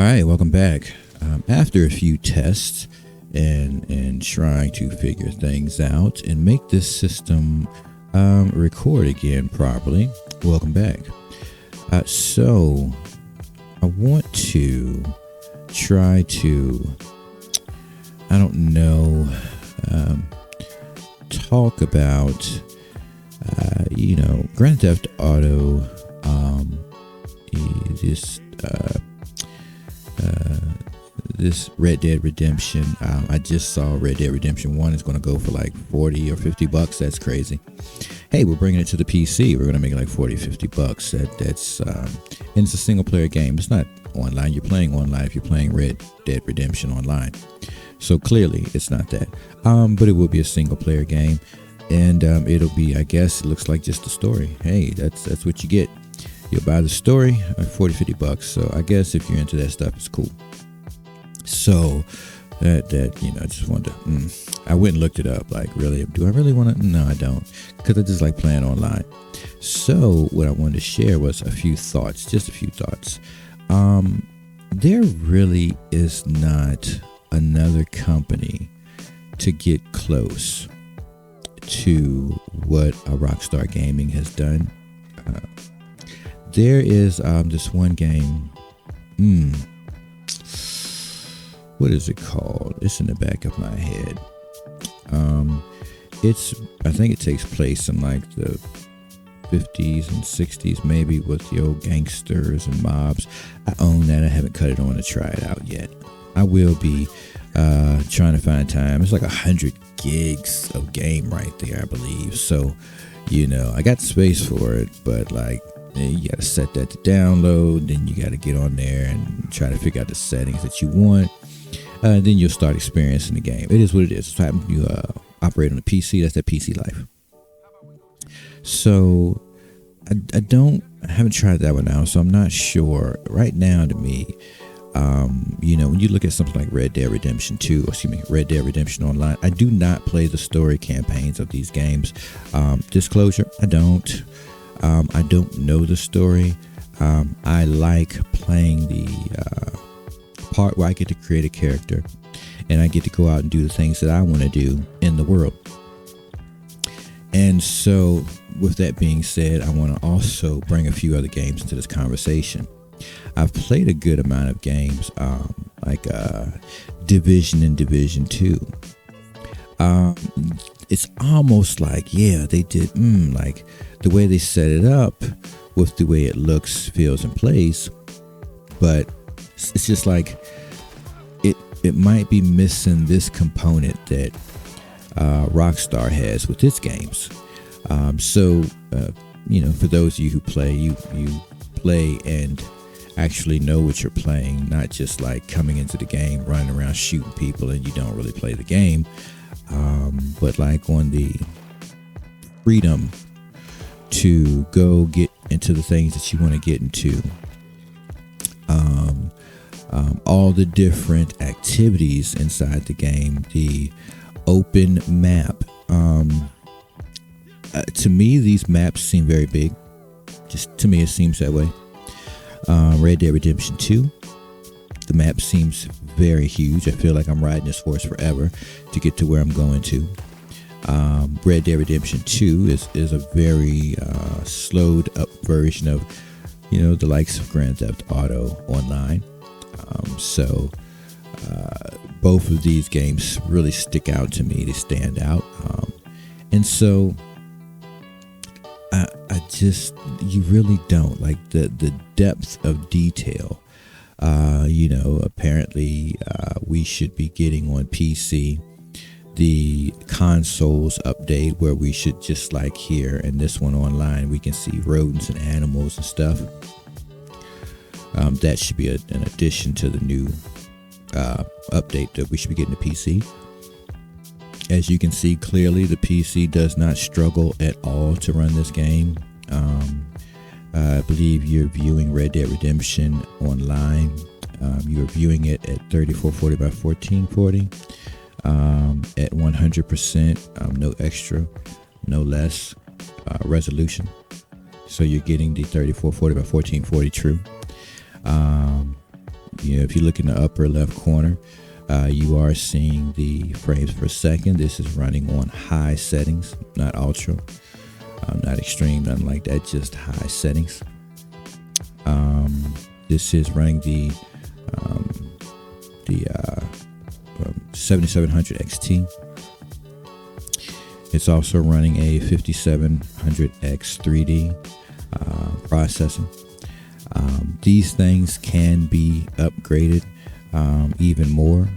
right, welcome back. After a few tests and trying to figure things out and make this system record again properly, welcome back. So I want to try to, I don't know, talk about, Grand Theft Auto, this this Red Dead Redemption. I just saw Red Dead Redemption 1 is going to go for like 40 or 50 bucks. That's crazy. Hey, we're bringing it to the PC. We're going to make it like 40 or 50 bucks. That's and it's a single player game. It's not online. You're playing online if you're playing Red Dead Redemption online. So clearly it's not that. But it will be a single player game. And it'll be, I guess, it looks like just the story. Hey, that's what you get. You'll buy the story, 40, 50 bucks. So I guess if you're into that stuff, it's cool. So I just wanted to, I went and looked it up. Like, really, do I really want to? No, I don't. Because I just like playing online. So what I wanted to share was a few thoughts, just a few thoughts. There really is not another company to get close to what a Rockstar Gaming has done. There is this one game. What is it called? It's in the back of my head. I think it takes place in like the 50s and 60s, maybe, with the old gangsters and mobs. I own that. I haven't cut it on to try it out yet. I will be trying to find time. It's like 100 gigs of game right there, I believe. So, I got space for it, but like, you got to set that to download. Then you got to get on there and try to figure out the settings that you want. Then you'll start experiencing the game. It is what it is. It's what you operate on a PC. That's that PC life. So I haven't tried that one out. So I'm not sure right now. To me, when you look at something like Red Dead Redemption 2, Red Dead Redemption Online, I do not play the story campaigns of these games. Disclosure, I don't. I don't know the story. I like playing the part where I get to create a character and I get to go out and do the things that I want to do in the world. And so with that being said, I want to also bring a few other games into this conversation. I've played a good amount of games, like Division and Division 2. It's almost like, they did, like the way they set it up with the way it looks, feels, and plays. But it's just like it might be missing this component that Rockstar has with its games. For those of you who play, you play and actually know what you're playing, not just like coming into the game, running around shooting people, and you don't really play the game. But like on the freedom to go get into the things that you want to get into, all the different activities inside the game, the open map. To me, these maps seem very big. Just to me, it seems that way. Red Dead Redemption 2, the map seems very huge. I feel like I'm riding this horse forever to get to where I'm going to. Red Dead Redemption 2 is a very slowed up version of, the likes of Grand Theft Auto Online. So both of these games really stick out to me. They stand out. And so you really don't like the depth of detail. Apparently we should be getting on PC the consoles update where we should, just like here in this one online, we can see rodents and animals and stuff. That should be an addition to the new update that we should be getting to PC. As you can see clearly, the PC does not struggle at all to run this game. I believe you're viewing Red Dead Redemption Online. You're viewing it at 3440 by 1440 at 100%, no extra, no less resolution. So you're getting the 3440 by 1440 true. if you look in the upper left corner, you are seeing the frames per second. This is running on high settings, not ultra, not extreme, nothing like that, just high settings. This is running the 7700 XT. It's also running a 5700X 3D processor. These things can be upgraded even more,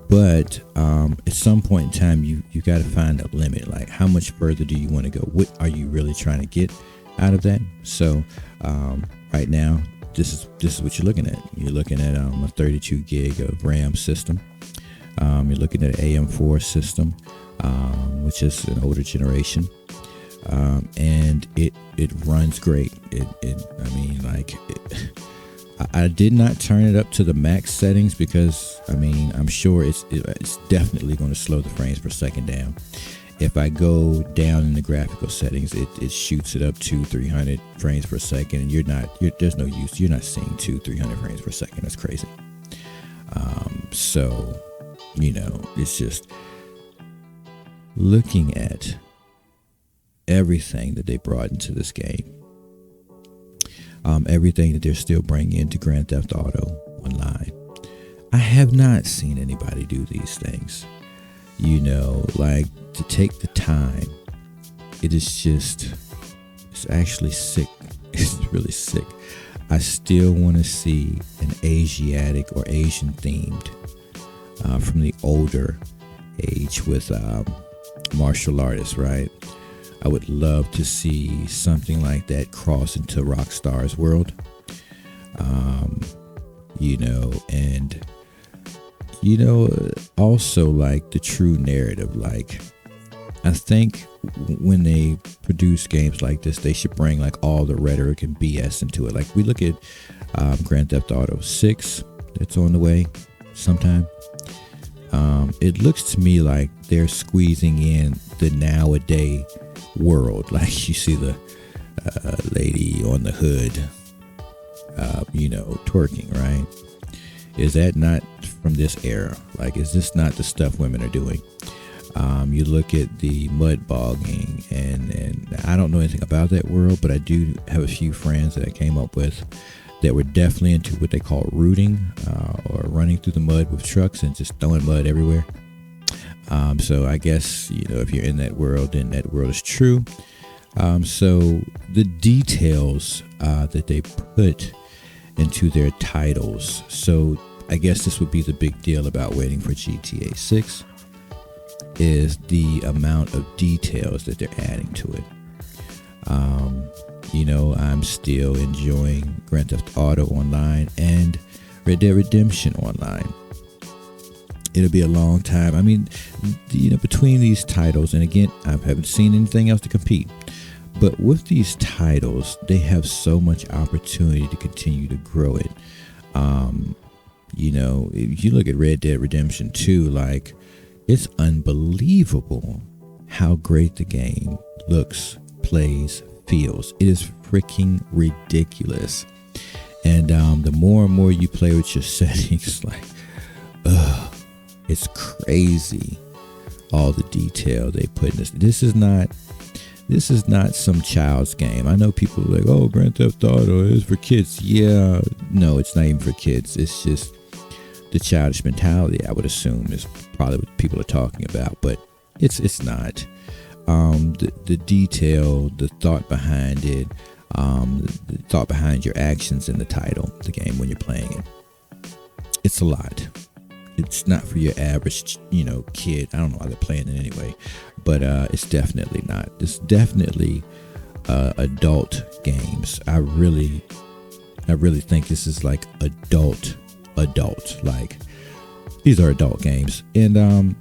but at some point in time, you got to find a limit. Like, how much further do you want to go? What are you really trying to get out of that? So right now, this is what you're looking at. You're looking at a 32 gig of RAM system. You're looking at an AM4 system, which is an older generation, and it runs great. I did not turn it up to the max settings because I'm sure it's definitely going to slow the frames per second down. If I go down in the graphical settings, it shoots it up to 300 frames per second, and there's no use. You're not seeing 200-300 frames per second. That's crazy. So, it's just looking at everything that they brought into this game, everything that they're still bringing into Grand Theft Auto Online. I have not seen anybody do these things. Like, to take the time. It's actually sick. It's really sick. I still want to see an Asiatic or Asian themed from the older age with martial artists, right? I would love to see something like that cross into Rockstar's world. Also like the true narrative. Like, I think when they produce games like this, they should bring like all the rhetoric and BS into it. Like, we look at Grand Theft Auto 6 that's on the way sometime. It looks to me like they're squeezing in the nowadays world. Like, you see the lady on the hood, twerking, right? Is that not from this era? Like, is this not the stuff women are doing? You look at the mud bogging, and I don't know anything about that world, but I do have a few friends that I came up with that were definitely into what they call rooting, or running through the mud with trucks and just throwing mud everywhere. So I guess, if you're in that world, then that world is true. So the details that they put into their titles. So I guess this would be the big deal about waiting for GTA 6, is the amount of details that they're adding to it. I'm still enjoying Grand Theft Auto Online and Red Dead Redemption Online. It'll be a long time. Between these titles, and again, I haven't seen anything else to compete, but with these titles, they have so much opportunity to continue to grow it. If you look at Red Dead Redemption 2, like, it's unbelievable how great the game looks, plays, feels. It is freaking ridiculous. And the more and more you play with your settings, like, it's crazy. All the detail they put in this. This is not some child's game. I know people are like, oh, Grand Theft Auto is for kids. Yeah, no, it's not even for kids. It's just the childish mentality, I would assume, is probably what people are talking about, but it's not. The detail, the thought behind it, the thought behind your actions in the title, the game when you're playing it. It's a lot. It's not for your average, kid. I don't know why they're playing it anyway, but it's definitely not. It's definitely adult games. I really think this is like adult. Like, these are adult games, and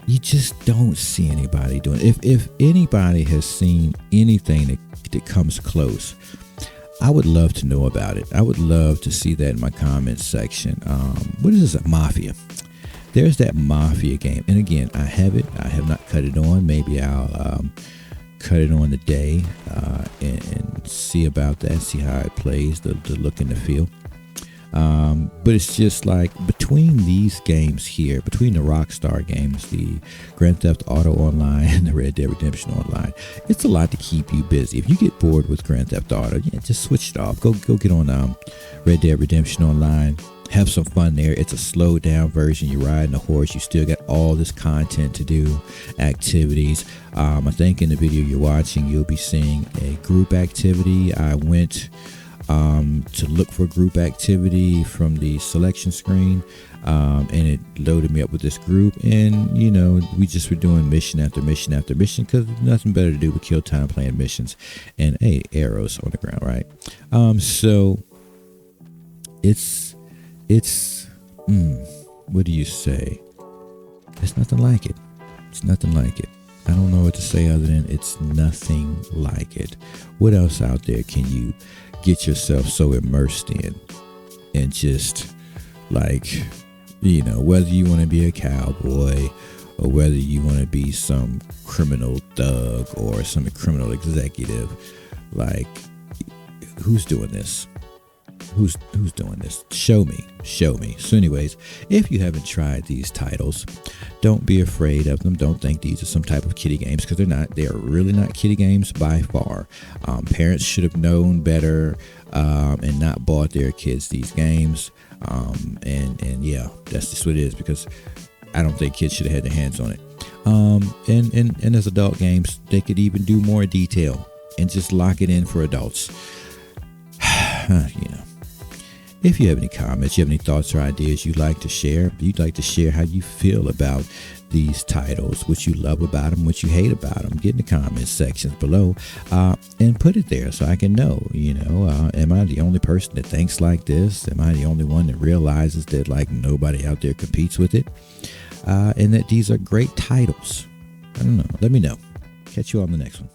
you just don't see anybody doing it. If anybody has seen anything that comes close, I would love to know about it. I would love to see that in my comments section. What is this? Mafia. There's that Mafia game, and again, I have it. I have not cut it on. Maybe I'll cut it on today and see about that. See how it plays, the look and the feel. But it's just like between these games here, between the Rockstar games, the Grand Theft Auto Online and the Red Dead Redemption Online, it's a lot to keep you busy. If you get bored with Grand Theft Auto, yeah, just switch it off. Go get on Red Dead Redemption Online. Have some fun there. It's a slowed down version. You're riding a horse. You still got all this content to do, activities. I think in the video you're watching, you'll be seeing a group activity. I went to look for group activity from the selection screen, and it loaded me up with this group, and we just were doing mission after mission after mission because there's nothing better to do but kill time playing missions. And hey, arrows on the ground, right? So it's what do you say? It's nothing like it. It's nothing like it. I don't know what to say other than it's nothing like it. What else out there can you get yourself so immersed in, and just like, whether you want to be a cowboy or whether you want to be some criminal thug or some criminal executive, like, who's doing this? Who's doing this? Show me. So anyways, if you haven't tried these titles, don't be afraid of them. Don't think these are some type of kiddie games, because they're not. They are really not kiddie games by far. Parents should have known better and not bought their kids these games. And yeah, that's just what it is, because I don't think kids should have had their hands on it. And as adult games, they could even do more detail and just lock it in for adults. If you have any comments, you have any thoughts or ideas you'd like to share how you feel about these titles, what you love about them, what you hate about them, get in the comments sections below, and put it there so I can know, am I the only person that thinks like this? Am I the only one that realizes that like nobody out there competes with it? And that these are great titles? I don't know. Let me know. Catch you on the next one.